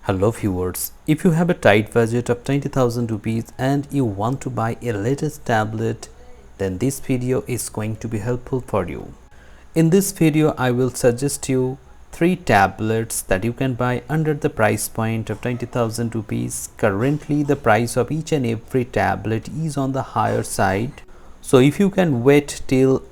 Hello viewers, if you have a tight budget of 20,000 rupees and you want to buy a latest tablet, then this video is going to be helpful for you. In this video, I will suggest you 3 tablets that you can buy under the price point of 20,000 rupees. Currently, the price of each and every tablet is on the higher side. So if you can wait till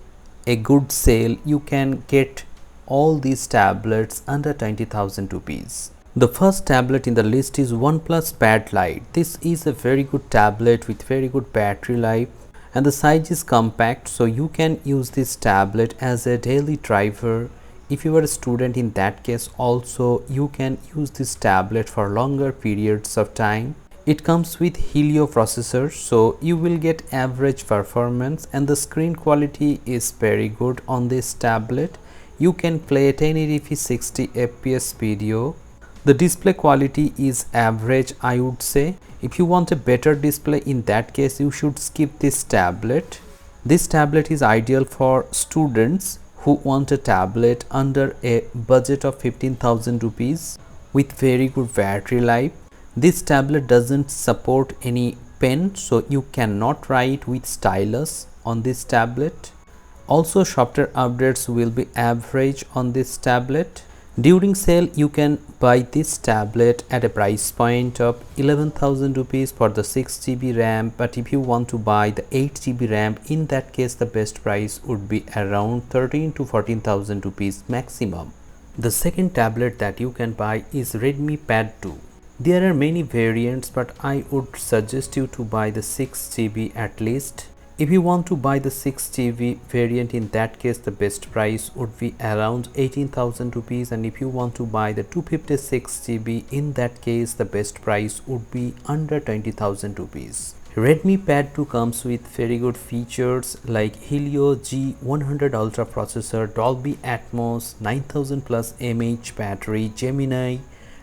a good sale, you can get all these tablets under 20,000 rupees. The first tablet in the list is Oneplus Pad Lite. This is a very good tablet with very good battery life and the size is compact, so you can use this tablet as a daily driver. If you are a student, in that case also you can use this tablet for longer periods of time. It comes with Helio processor, so you will get average performance and the screen quality is very good on this tablet. You can play 1080p 60 fps video. The display quality is average, I would say. If you want a better display, in that case you should skip this tablet. This tablet is ideal for students who want a tablet under a budget of 15,000 rupees with very good battery life. This tablet doesn't support any pen, so you cannot write with stylus on this tablet. Also, software updates will be average on this tablet. During sale, you can buy this tablet at a price point of 11,000 rupees for the 6GB RAM, but if you want to buy the 8GB RAM, in that case the best price would be around 13 to 14,000 rupees maximum. The second tablet that you can buy is Redmi Pad 2. There are many variants, but I would suggest you to buy the 6GB at least. If you want to buy the 6GB variant, in that case the best price would be around 18,000 rupees, and if you want to buy the 256GB, in that case the best price would be under 20,000 rupees. Redmi Pad 2 comes with very good features like Helio G100 Ultra processor, Dolby Atmos, 9000 plus mAh battery, Gemini,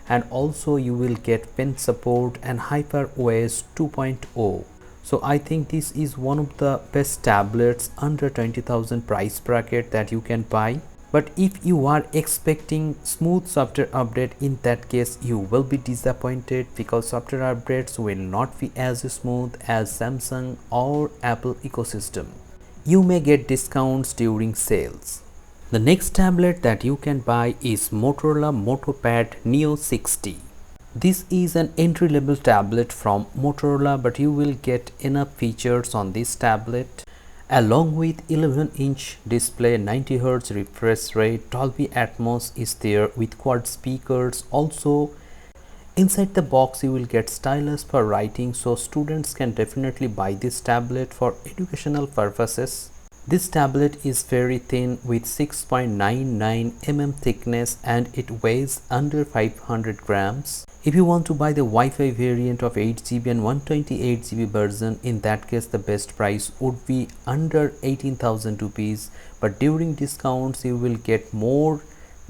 and also you will get pen support and HyperOS 2.0. So I think this is one of the best tablets under 20,000 price bracket that you can buy. But if you are expecting smooth software update, in that case you will be disappointed because software updates will not be as smooth as Samsung or Apple ecosystem. You may get discounts during sales. The next tablet that you can buy is Motorola MotoPad Neo 60. This is an entry-level tablet from Motorola, but you will get enough features on this tablet along with 11-inch display, 90Hz refresh rate, Dolby Atmos is there with quad speakers. Also inside the box you will get stylus for writing, so students can definitely buy this tablet for educational purposes. This tablet is very thin with 6.99 mm thickness and it weighs under 500 grams. If you want to buy the Wi-Fi variant of 8GB and 128GB version, in that case the best price would be under 18,000 rupees, but during discounts you will get more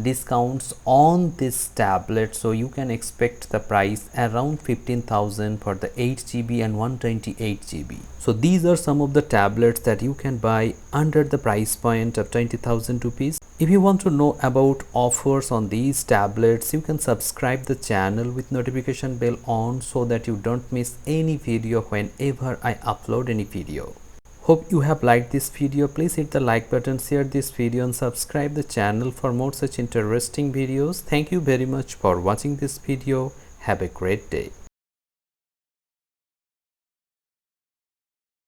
discounts on this tablet, so you can expect the price around 15,000 for the 8GB and 128GB. So these are some of the tablets that you can buy under the price point of 20,000 rupees. If you want to know about offers on these tablets, you can subscribe the channel with notification bell on so that you don't miss any video whenever I upload any video. Hope you have liked this video. Please hit the like button, share this video and subscribe the channel for more such interesting videos. Thank you very much for watching this video. Have a great day.